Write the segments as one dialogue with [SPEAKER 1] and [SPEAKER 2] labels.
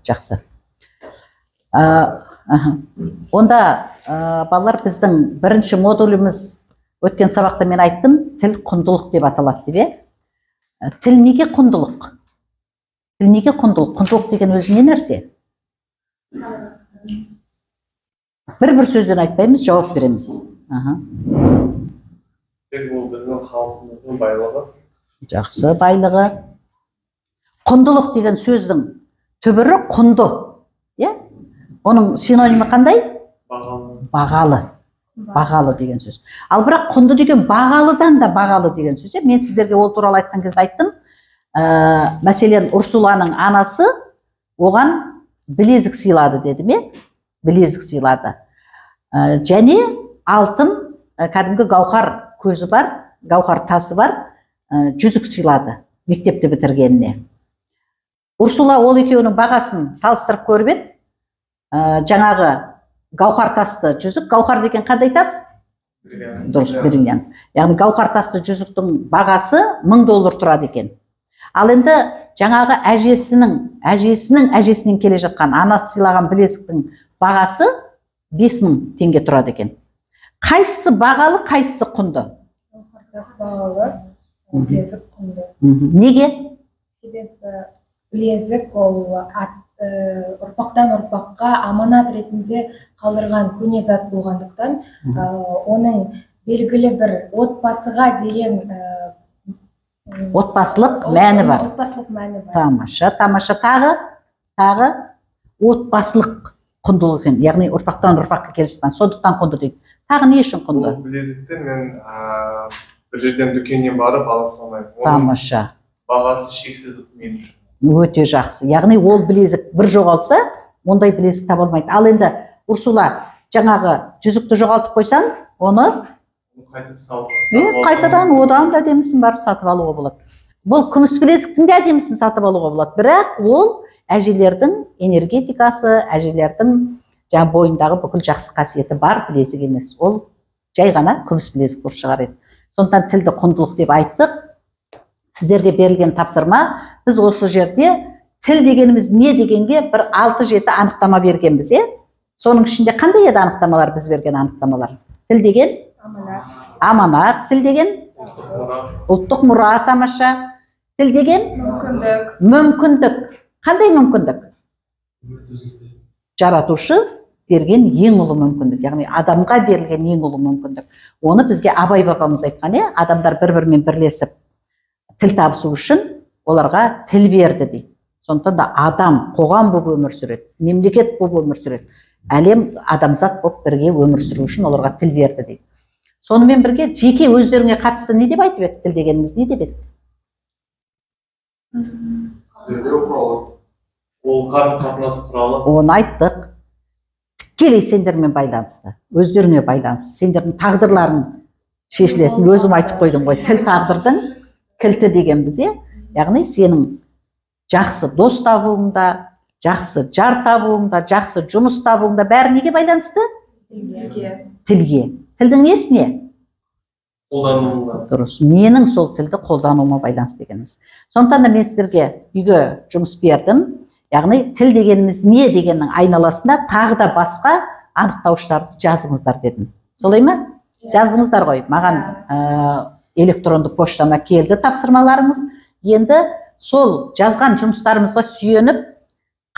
[SPEAKER 1] Жақсы. Онда балалар, біздің бірінші модуліміз өткен сабақта мен айттым, тіл құндылық деп аталады деп. Тіл неге құндылық? Тіл неге құндылық? Құндылық деген өзі не нәрсе? Бір сөзден айтпаймыз, жауап береміз.
[SPEAKER 2] Тіл ол біздің халқымыздың байлығы.
[SPEAKER 1] Жақсы, байлығы. Құндылық деген сөздің түбірі құнды. Оның синонимі қандай? Бағалы. Бағалы деген сөз. Ал бірақ құнды деген бағалыдан да бағалы деген сөз. Мен сіздерге ол туралы айтқан кезде айттым. Мәселен, Урсуланың анасы оған білезік сыйлады деді ме? Білезік сыйлады. Және алтын, кәдімгі гауһар көзі бар, гауһар тасы бар, жүзік сыйлады мектепті бітіргеніне. Урсула ол екеуінің бағасын салыстырып көріп еді. Жаңағы гауһар тасты жүзік, гауһар деген қандай тас? Дұрыс, бриллиант. Яғни гауһар тасты жүзіктің бағасы $1000 тұрады екен. Ал енді жаңағы әжесінің келе жатқан, анасы сыйлаған білезіктің бағасы $5000 тұрады екен. Қайсысы бағалы, қайсысы құнды?
[SPEAKER 3] Гауһар тас бағалы, білезік құнды.
[SPEAKER 1] Неге?
[SPEAKER 3] Себебі білезік ол ұрпақтан ұрпаққа аманат ретінде қалдырған көне зат болғандықтан, оның белгілі бір отбасыға деген
[SPEAKER 1] отбасылық мәні бар.
[SPEAKER 3] Отбасылық мәні бар.
[SPEAKER 1] Тамаша. Тағы отбасылық құндылық екен. Яғни ұрпақтан ұрпаққа келе жатқан, сондықтан құнды дейді. Тағы не үшін құнды?
[SPEAKER 2] Бұл білезікті мен бір жерден дүкеннен барып ала салмаймын.
[SPEAKER 1] Тамаша.
[SPEAKER 2] Бағасы шексіз мен үшін.
[SPEAKER 1] Өте жақсы. Яғни ол білезік бір жоғалса, ондай білезік таба алмайды. Ал енді Урсула жаңағы жүзікті жоғалтып қойсаң, оны қайтадан одан да әдемісін барып сатып алуға болады. Бұл күміс білезіктің де әдемісін сатып алуға болады. Бірақ ол әжелердің энергетикасы, әжелердің жаңа бойындағы бүкіл жақсы қасиеті бар білезік емес. Ол жай ғана күміс білезік болып шығар еді. Сондықтан тілді құндылық деп айттық. Сіздерге берілген тапсырма, біз осы жерде тіл дегеніміз не дегенге бір 6-7 анықтама бергенбіз. Соның ішінде қандай еді анықтамалар, біз берген анықтамалар? Тіл деген аманат, тіл деген ұлттық мұра, тамаша. Тіл деген мүмкіндік. Қандай мүмкіндік? Жаратушы берген ең ұлы мүмкіндік, яғни адамға берілген ең ұлы мүмкіндік. Оны бізге Абай бабамыз айтқан, адамдар бір-бірімен бірлесіп тіл табысу үшін оларға тіл берді дейді. Сондықтан да адам қоғам болып өмір сүреді, мемлекет болып өмір сүреді. Әлем адамзат болып бірге өмір сүру үшін оларға тіл берді дейді. Сонымен бірге жеке өздеріңе қатысты не деп айтып еді? Тіл дегеніміз не деп еді?
[SPEAKER 2] Ол қарым-қатынас құралы.
[SPEAKER 1] Оны айттық. Тікелей сендермен байланысты, өздеріңе байланысты, сендердің тағдырларың шешілетін, өзім айтып қойдым ғой, тіл тағдырдың кілті дегенбіз. Яғни сенің жақсы дос табуыңда, жақсы жар табуыңда, жақсы жұмыс табуыңда бәрі неге байланысты? Тілге. Тілдің несіне?
[SPEAKER 2] Қолдануына.
[SPEAKER 1] Дұрыс. Менің сол тілді қолдануыма байланысты дегеніміз. Сондықтан да мен сіздерге үйге жұмыс бердім. Яғни тіл дегеніміз не дегеннің айналасында тағы да басқа анықтауыштарды жазыңыздар дедім. Солай ма? Жаздыңыздар ғой. Маған электронды поштама келді тапсырмаларыңыз. Енді сол жазған жұмыстарымызға сүйеніп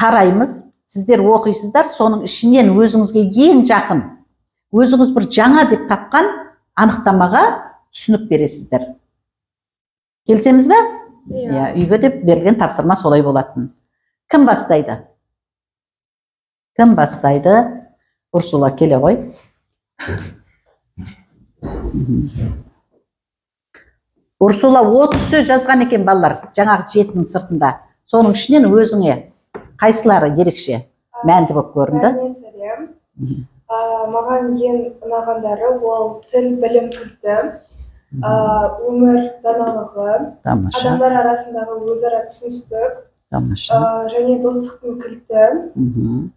[SPEAKER 1] қараймыз. Сіздер оқисыздар, соның ішінен өзіңізге ең жақын, өзіңіз бір жаңа деп тапқан анықтамаға түсінік бересіздер. Келсеміз бе? Үйге деп берілген тапсырма солай болатын. Кім бастайды? Кім бастайды? Урсула келе ғой. Урсула 30 сөз жазған екен балалар, жаңағы 7-нің сыртында. Соның ішінен өзіңе қайсылары ерекше мәнді болып көрінді?
[SPEAKER 4] Маған ең ұнағандары ол тіл білім кілті, өмір даналығы, адамдар арасындағы өзара түсіністік, және достықтың кілті,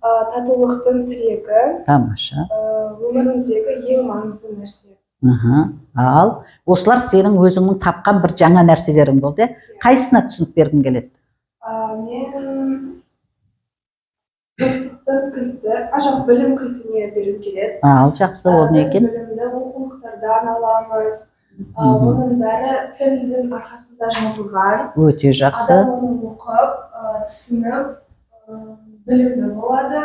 [SPEAKER 4] татулықтың тірегі, өміріміздегі ең маңызды нәрсе.
[SPEAKER 1] Ал осылар сенің өзіңнің тапқан бір жаңа нәрселерің болды. Қайсына түсініп бергің келеді?
[SPEAKER 4] Мен достықтың кілті, жоқ, білім кілтіне беру келеді.
[SPEAKER 1] Ал жақсы, ол не екен?
[SPEAKER 4] Біз білімді оқулықтардан аламыз. Оның бәрі тілдің арқасында жазылған.
[SPEAKER 1] Өте жақсы.
[SPEAKER 4] Адам оны оқып, түсініп, білімді болады,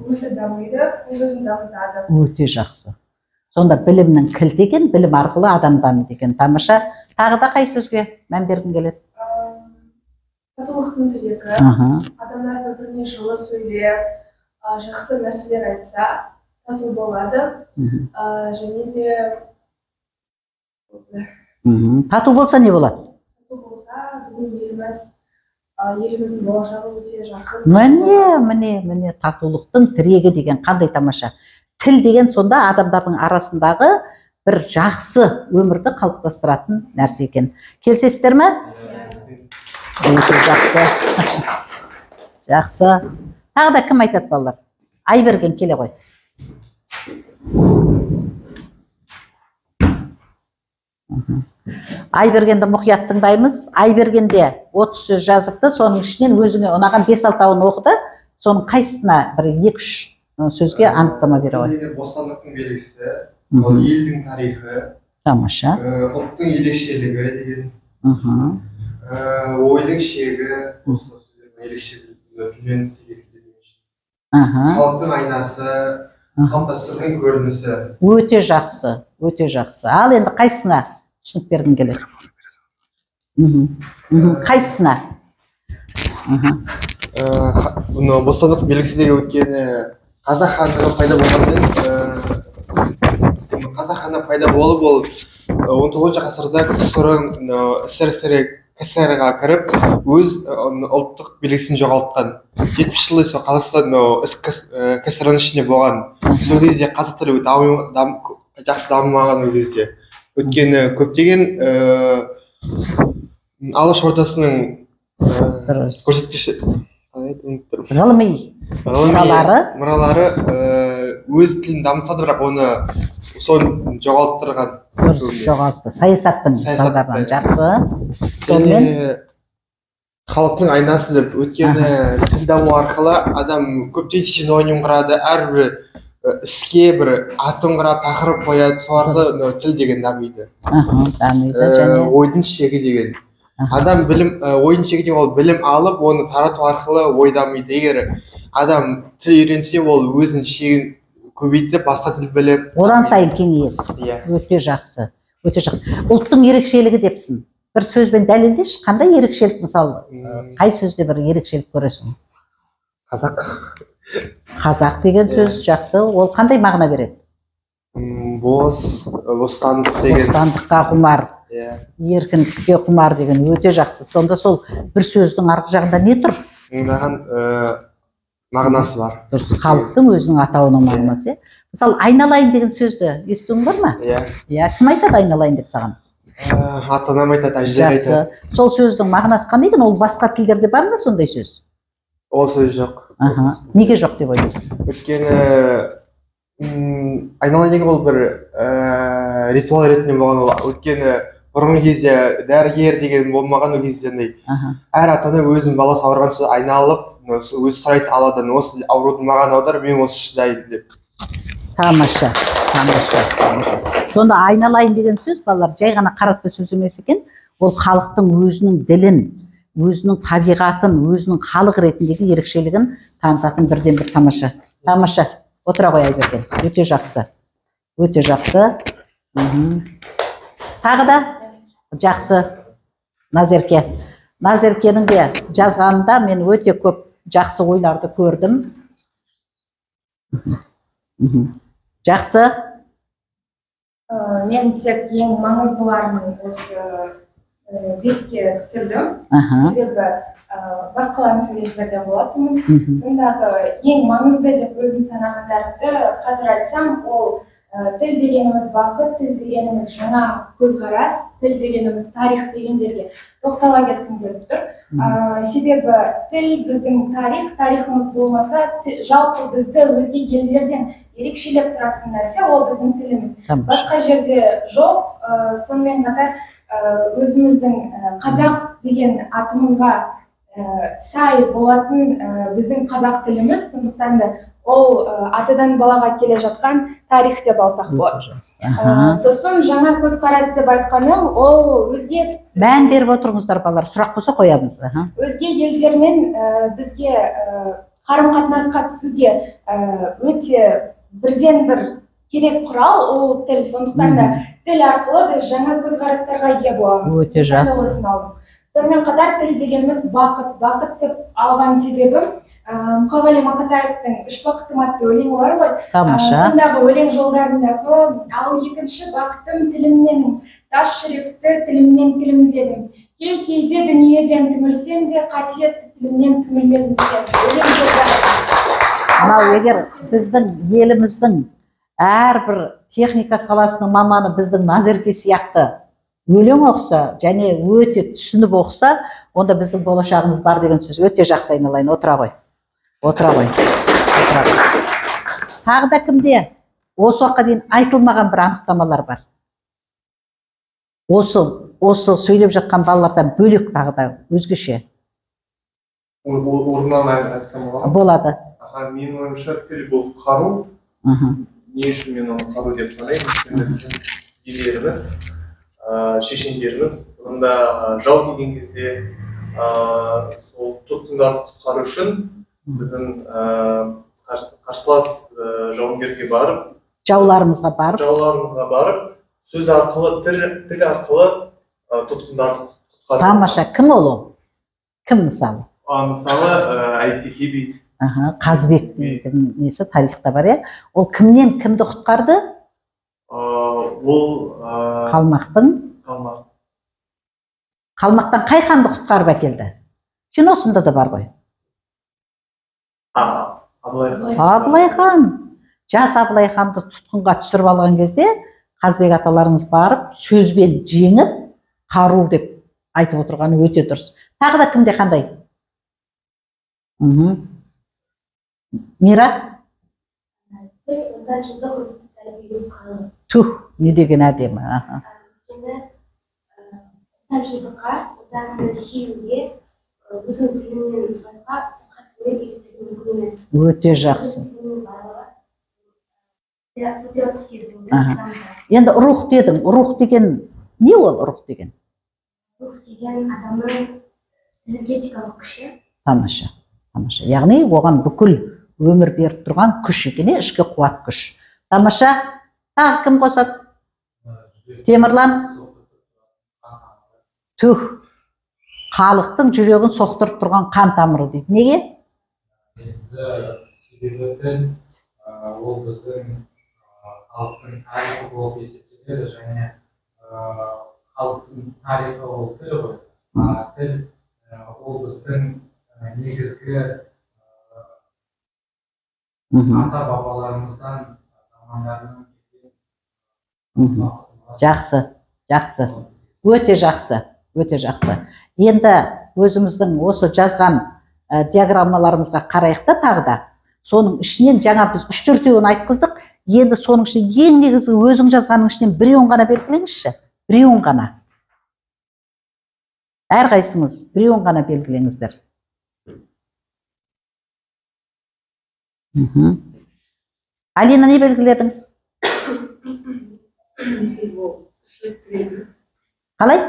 [SPEAKER 4] өзі дамиды, өз-өзін дамытады.
[SPEAKER 1] Өте жақсы. Сонда білімнің кілті екен, білім арқылы адам дамиды екен. Тамаша. Тағы да қай сөзге мән бергің келеді?
[SPEAKER 4] Татулықтың тілегі. Адамдар бір-біріне жылы сөйлеп, жақсы нәрселер айтса, тату болады. Және де
[SPEAKER 1] тату болса не болады?
[SPEAKER 4] Тату болса, біздің еліміздің болашағы өте жарқын.
[SPEAKER 1] Міне татулықтың тірегі деген қандай тамаша. Тіл деген сонда адамдардың арасындағы бір жақсы өмірді қалыптастыратын нәрсе екен. Келісесіздер ме? Өте жақсы. Жақсы. Тағы да кім айтады балалар? Айберген келе ғой. Айбергенді мұқият тыңдаймыз. Айбергенде 30 сөз жазыпты, соның ішінен өзіңе ұнаған 5-6-ын оқыды. Соның қайсысына бір 2-3 сөзге анықтама бере ғой.
[SPEAKER 2] Бостандықтың белгісі, ол елдің тарихы,
[SPEAKER 1] тамаша.
[SPEAKER 2] ұлттың ерекшелігі деген, ойдың шегі, тілмен халықтың айнасы, салт-дәстүрдің көрінісі.
[SPEAKER 1] Өте жақсы, өте жақсы. Ал енді қайсысына түсінік бергің келеді? Қайсысына?
[SPEAKER 2] Бостандық белгісіндегі өткені қазақ хандығы пайда болғанмен, қазақ ханы пайда болып, ол 19 ғасырда СССР-ға кіріп, өз ұлттық белгісін жоғалтқан. 70 жылы Қазақстан КСР-ның ішінде болған. Сол кезде қазақ тілі жақсы дамымаған ол кезде. Өйткені көптеген алаш ордасының көрсеткіші
[SPEAKER 1] мұралары
[SPEAKER 2] өз тілін дамытса да, бірақ оны соны жоғалттырған.
[SPEAKER 1] Жоғалтты. Саясаттың салдарынан. Жақсы.
[SPEAKER 2] Және халықтың айнасы деп, өйткені тіл даму арқылы адам көптеген синоним құрады, әрбір іске бір атын құрады, тақырып қояды, сол арқылы тіл деген дамиды. Ойдың шегі деген. Адам ойдың шегі деген ол білім алып, оны тарату арқылы ой дамиды. Егер адам тіл үйренсе, ол өзінің шегін көбейтіп, басқа тіл біліп,
[SPEAKER 1] одан сайын кеңейеді. Өте жақсы. Өте жақсы. Ұлттың ерекшелігі депсің. Бір сөзбен дәлелдеші, қандай ерекшелік, мысалы, қай сөзде бір ерекшелік көресің?
[SPEAKER 2] Қазақ.
[SPEAKER 1] Қазақ деген сөз жақсы. Ол қандай мағына береді?
[SPEAKER 2] Бостандық деген.
[SPEAKER 1] Бостандыққа құмар, еркіндікке құмар деген өте жақсы. Сонда сол бір сөздің арғы жағында не тұр?
[SPEAKER 2] Мағынасы бар.
[SPEAKER 1] Дұрыс, халықтың өзінің атауының мағынасы. Мысалы, айналайын деген сөзді естуің бар ма? Кім айтады айналайын деп саған?
[SPEAKER 2] Ата-анам айтады, әжелер айтады.
[SPEAKER 1] Сол сөздің мағынасы қандай екен? Ол басқа тілдерде бар ма сондай сөз?
[SPEAKER 2] Ол сөз жоқ.
[SPEAKER 1] Неге жоқ деп ойлайсың?
[SPEAKER 2] Өйткені айналайын деген ол бір ритуал ретінде болған. Өйткені бұрынғы кезде дәрігер деген болмаған, ол кезде әр ата-ана өзінің баласы ауырған соң айналып, өзі сұрайды аладан, осы ауруды маған аудар, мен осы шыдайын деп.
[SPEAKER 1] Тамаша, тамаша. Сонда айналайын деген сөз, балалар, жай ғана қаратпа сөз емес екен. Ол халықтың өзінің ділін, өзінің табиғатын, өзінің халық ретіндегі ерекшелігін танытатын бірден бір тамаша. Тамаша. Отыра қой Айберген. Өте жақсы. Өте жақсы. Тағы да жақсы. Назерке. Назеркенің де жазғанында мен өте көп жақсы ойларды көрдім. Жақсы.
[SPEAKER 3] Мен тек ең маңыздыларын осы бетке түсірдім. Себебі басқаларын сізге жіберген болатынмын. Сондағы ең маңызды деп өзім санағандарымды қазір айтсам, ол тіл дегеніміз бақыт, тіл дегеніміз жаңа көзқарас, тіл дегеніміз тарих дегендерге тоқтала кеткім келіп тұр. Себебі тіл біздің тарихымыз болмаса, жалпы бізді өзге елдерден ерекшелеп тұратын нәрсе, ол біздің тіліміз. Басқа жерде жоқ, сонымен қатар өзіміздің қазақ деген атымызға сай болатын біздің қазақ тіліміз, сондықтан да ол атадан балаға келе жатқан тарих деп алсақ болады. Сосын жаңа көзқарас деп айтқаным, ол өзге
[SPEAKER 1] мән беріп отырыңыздар балалар, сұрақ болса қоямыз.
[SPEAKER 3] Өзге елдермен бізге қарым-қатынасқа түсуге өте бірден бір керек құрал ол тіл. Сондықтан да тіл арқылы біз жаңа көзқарастарға ие боламыз.
[SPEAKER 1] Өте жақсы.
[SPEAKER 3] Сонымен қатар тіл дегеніміз бақыт. Бақыт деп алған себебім Мұқағали Мақатаевтың «Үш бақытым» атты өлеңі бар ғой.
[SPEAKER 1] Тамаша.
[SPEAKER 3] Сондағы өлең жолдарындағы ал екінші бақытым тілімнен, тас жүректі тілімнен тілімдедім. Кейде дүниеден түңілсем де, қасиетті тілімнен түңілмедім деген.
[SPEAKER 1] Мынау егер біздің еліміздің әрбір техника саласының маманы біздің Назерке сияқты өлең оқса және өте түсініп оқса, онда біздің болашағымыз бар деген сөз. Өте жақсы, айналайын, отыра ғой. Тағы да кімде осы уақытқа дейін айтылмаған бір анықтамалар бар? Осы сөйлеп жатқан балалардан бөлек тағы да өзгеше.
[SPEAKER 2] Орнынан айтсам
[SPEAKER 1] болады.
[SPEAKER 2] Менің ойымша тіл бұл қару. Не үшін мен оны қару деп санаймын? Елдеріміз, шешендеріміз бұрында жау келген кезде сол тұтқындарды құтқару үшін біздің қарсылас жауынгерге барып,
[SPEAKER 1] жауларымызға
[SPEAKER 2] барып, сөз арқылы, тіл арқылы тұтқындарды құтқару.
[SPEAKER 1] Тамаша, кім ол? Кім мысалы?
[SPEAKER 2] Мысалы Әйтеке би.
[SPEAKER 1] Қазбек бидің несі тарихта бар, е? Ол кімнен кімді құтқарды?
[SPEAKER 2] Ол
[SPEAKER 1] Қалмақтан қай ханды құтқарып әкелді? Киносында да бар ғой. Абылай хан. Жас Абылай ханды тұтқынға түсіріп алған кезде Қазбек аталарымыз барып, сөзбен жеңіп, қару деп айтып отырғаны өте дұрыс. Тағы да кімде қандай? Мира? Тух, не деген әдемі.
[SPEAKER 4] Отаншылдыққа, отанды сүйуге, өзің тіліңнен басқа тілмен үйретуге мүмкін емес.
[SPEAKER 1] Өте жақсы. Енді рух дедің. Рух деген не ол рух деген?
[SPEAKER 4] Рух деген адамның энергетикалық күші.
[SPEAKER 1] Тамаша. Яғни оған бүкіл өмір беріп тұрған күш екен, ішкі қуат күш. Тамаша. Тағы кім қосады? Темірлан? Түх, халықтың жүрегін соқтырып тұрған қан тамыры дейді. Неге?
[SPEAKER 5] Себебі тіл ол біздің халықтың тарихы болып есептеледі және халықтың тарихы ол тіл ғой. Тіл ол біздің негізгі ата бабаларымыздан замандарынан
[SPEAKER 1] жақсы. Өте жақсы. Енді өзіміздің осы жазған диаграммаларымызға қарайық та тағы да. Соның ішінен жаңа біз 3-4-еуін айтқыздық. Енді соның ішінен ең негізгі өзің жазғаның ішінен біреуін ғана белгілеңізші. Біреуін ғана. Әрқайсыңыз біреуін ғана белгілеңіздер. Алина, не белгіледің? Қалай?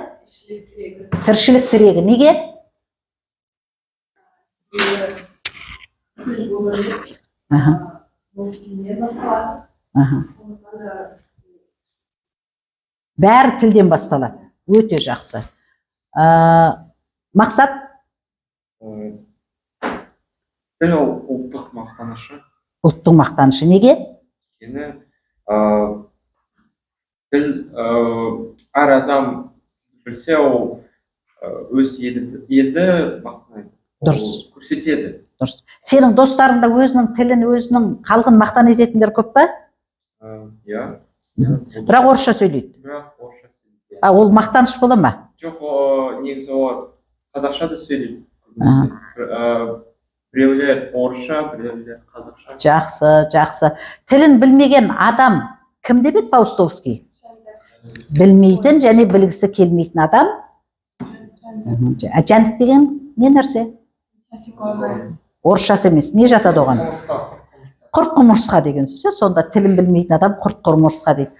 [SPEAKER 1] Тіршілік тірегі. Неге? Бәрі тілден басталады. Өте жақсы. Мақсат?
[SPEAKER 6] Тіл ол ұлттық мақтанышы.
[SPEAKER 1] Ұлттық мақтанышы. Неге?
[SPEAKER 6] Тіл әр адам білсе, ол өз елді мақтанайды.
[SPEAKER 1] Дұрыс.
[SPEAKER 6] Көрсетеді.
[SPEAKER 1] Дұрыс. Сенің достарыңда өзінің тілін, өзінің халқын мақтан ететіндер көп па?
[SPEAKER 6] Иә.
[SPEAKER 1] Бірақ орысша сөйлейді. Ол мақтаныш бола ма?
[SPEAKER 6] Жоқ, негізі олар қазақша да сөйлейді. Біреулер орысша, біреулер қазақша.
[SPEAKER 1] Жақсы. Тілін білмеген адам кім деп еді Паустовский? Білмейтін және білгісі келмейтін адам. Жәндік деген не нәрсе? Орысшасы емес, не жатады оған? Құрт құмырсқа деген сөз. Сонда тілін білмейтін адам құрт құмырсқа дейді.